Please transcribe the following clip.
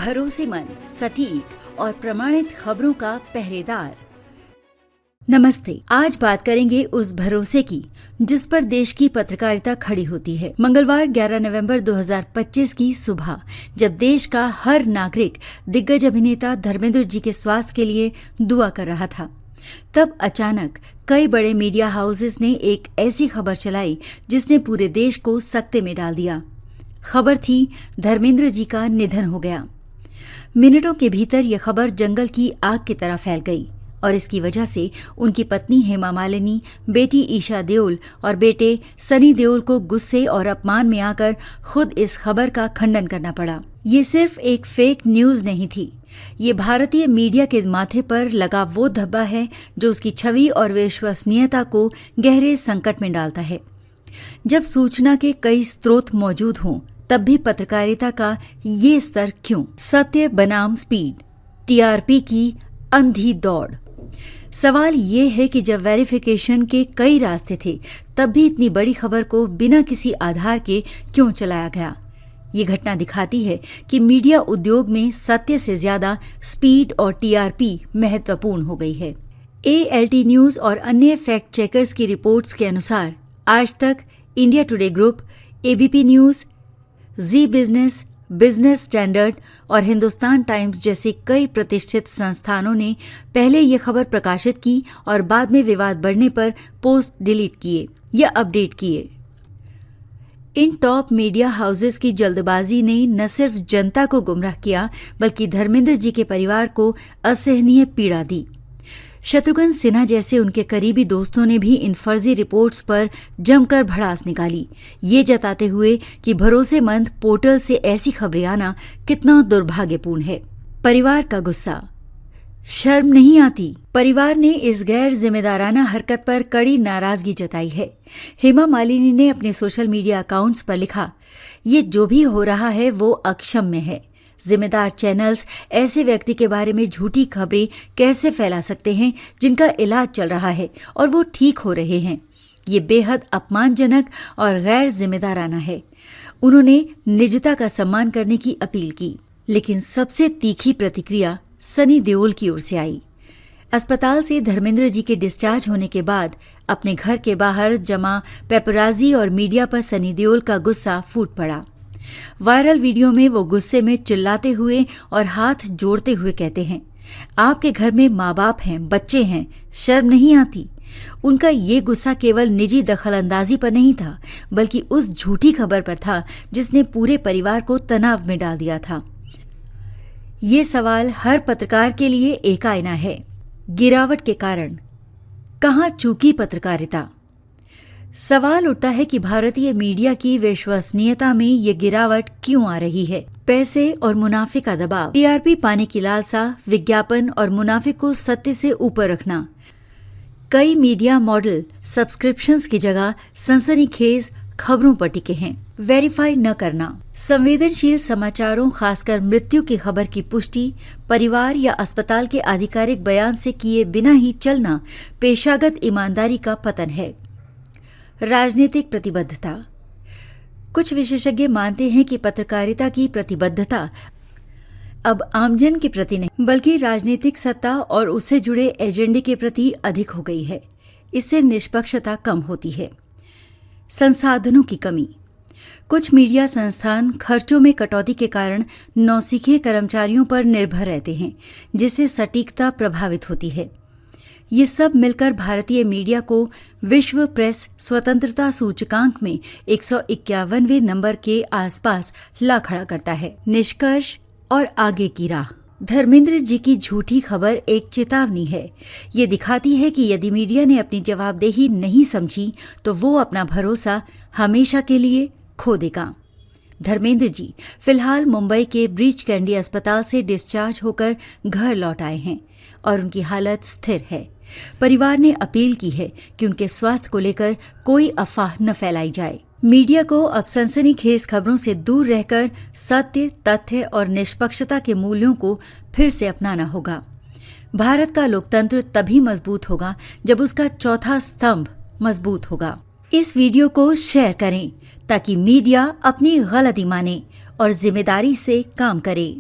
भरोसेमंद, सटीक और प्रमाणित खबरों का पहरेदार। नमस्ते। आज बात करेंगे उस भरोसे की जिस पर देश की पत्रकारिता खड़ी होती है। मंगलवार 11 नवंबर 2025 की सुबह जब देश का हर नागरिक दिग्गज अभिनेता धर्मेंद्र जी के स्वास्थ्य के लिए दुआ कर रहा था, तब अचानक कई बड़े मीडिया हाउसेस ने एक ऐसी खबर चलाई जिसने पूरे देश को सकते में डाल दिया। खबर थी धर्मेंद्र जी का निधन हो गया। मिनटों के भीतर यह खबर जंगल की आग की तरह फैल गई और इसकी वजह से उनकी पत्नी हेमा मालिनी, बेटी ईशा देओल और बेटे सनी देओल को गुस्से और अपमान में आकर खुद इस खबर का खंडन करना पड़ा। ये सिर्फ एक फेक न्यूज नहीं थी, ये भारतीय मीडिया के माथे पर लगा वो धब्बा है जो उसकी छवि और विश्वसनीयता को गहरे संकट में डालता है। जब सूचना के कई स्रोत मौजूद हों, तब भी पत्रकारिता का ये स्तर क्यों? सत्य बनाम स्पीड, टीआरपी की अंधी दौड़। सवाल ये है कि जब वेरिफिकेशन के कई रास्ते थे, तब भी इतनी बड़ी खबर को बिना किसी आधार के क्यों चलाया गया? ये घटना दिखाती है कि मीडिया उद्योग में सत्य से ज्यादा स्पीड और टीआरपी महत्वपूर्ण हो गई है। एएलटी न्यूज और अन्य फैक्ट चेकर्स की रिपोर्ट्स के अनुसार Aaj Tak India Today group, ABP News, Zee Business, Business Standard और हिंदुस्तान टाइम्स जैसे कई प्रतिष्ठित संस्थानों ने पहले ये खबर प्रकाशित की और बाद में विवाद बढ़ने पर पोस्ट डिलीट किए या अपडेट किए। इन टॉप मीडिया हाउसेस की जल्दबाजी ने न सिर्फ जनता को गुमराह किया, बल्कि धर्मेंद्र जी के परिवार को असहनीय पीड़ा दी। शत्रुघ्न सिन्हा जैसे उनके करीबी दोस्तों ने भी इन फर्जी रिपोर्ट्स पर जमकर भड़ास निकाली, ये जताते हुए कि भरोसेमंद पोर्टल से ऐसी खबरें आना कितना दुर्भाग्यपूर्ण है। परिवार का गुस्सा। शर्म नहीं आती? परिवार ने इस गैर जिम्मेदाराना हरकत पर कड़ी नाराजगी जताई है। हेमा मालिनी ने अपने सोशल मीडिया अकाउंट्स पर लिखा, ये जो भी हो रहा है वो अक्षम्य है। जिम्मेदार चैनल्स ऐसे व्यक्ति के बारे में झूठी खबरें कैसे फैला सकते हैं जिनका इलाज चल रहा है और वो ठीक हो रहे हैं? ये बेहद अपमानजनक और गैर जिम्मेदाराना है। उन्होंने निजता का सम्मान करने की अपील की, लेकिन सबसे तीखी प्रतिक्रिया सनी देओल की ओर से आई। अस्पताल से धर्मेंद्र जी के डिस्चार्ज होने के बाद अपने घर के बाहर जमा पेपराजी और मीडिया पर सनी देओल का गुस्सा फूट पड़ा। वायरल वीडियो में वो गुस्से में चिल्लाते हुए और हाथ जोड़ते हुए कहते हैं, आपके घर में माँ बाप हैं, बच्चे हैं, शर्म नहीं आती? उनका ये गुस्सा केवल निजी दखलंदाजी पर नहीं था, बल्कि उस झूठी खबर पर था जिसने पूरे परिवार को तनाव में डाल दिया था। ये सवाल हर पत्रकार के लिए एक आईना है। गिरावट के कारण कहाँ चूकी पत्रकारिता? सवाल उठता है कि भारतीय मीडिया की विश्वसनीयता में ये गिरावट क्यों आ रही है? पैसे और मुनाफे का दबाव, टीआरपी पाने की लालसा, विज्ञापन और मुनाफे को सत्य से ऊपर रखना। कई मीडिया मॉडल सब्सक्रिप्शंस की जगह सनसनीखेज खबरों पर टिके हैं। वेरीफाई न करना। संवेदनशील समाचारों, खासकर मृत्यु की खबर की पुष्टि परिवार या अस्पताल के आधिकारिक बयान से किए बिना ही चलना पेशागत ईमानदारी का पतन है। राजनीतिक प्रतिबद्धता। कुछ विशेषज्ञ मानते हैं कि पत्रकारिता की प्रतिबद्धता अब आमजन के प्रति नहीं, बल्कि राजनीतिक सत्ता और उससे जुड़े एजेंडे के प्रति अधिक हो गई है। इससे निष्पक्षता कम होती है। संसाधनों की कमी। कुछ मीडिया संस्थान खर्चों में कटौती के कारण नौसिखिए कर्मचारियों पर निर्भर रहते हैं, जिससे सटीकता प्रभावित होती है। ये सब मिलकर भारतीय मीडिया को विश्व प्रेस स्वतंत्रता सूचकांक में 151वें नंबर के आसपास ला खड़ा करता है। निष्कर्ष और आगे की राह। धर्मेंद्र जी की झूठी खबर एक चेतावनी है। ये दिखाती है कि यदि मीडिया ने अपनी जवाबदेही नहीं समझी तो वो अपना भरोसा हमेशा के लिए खो देगा। धर्मेंद्र जी फिलहाल मुंबई के ब्रीच कैंडी अस्पताल से डिस्चार्ज होकर घर लौट आए हैं और उनकी हालत स्थिर है। परिवार ने अपील की है कि उनके स्वास्थ्य को लेकर कोई अफवाह न फैलाई जाए। मीडिया को अब सनसनीखेज खबरों से दूर रहकर सत्य, तथ्य और निष्पक्षता के मूल्यों को फिर से अपनाना होगा। भारत का लोकतंत्र तभी मजबूत होगा जब उसका चौथा स्तंभ मजबूत होगा। इस वीडियो को शेयर करें ताकि मीडिया अपनी गलती माने और जिम्मेदारी से काम करे।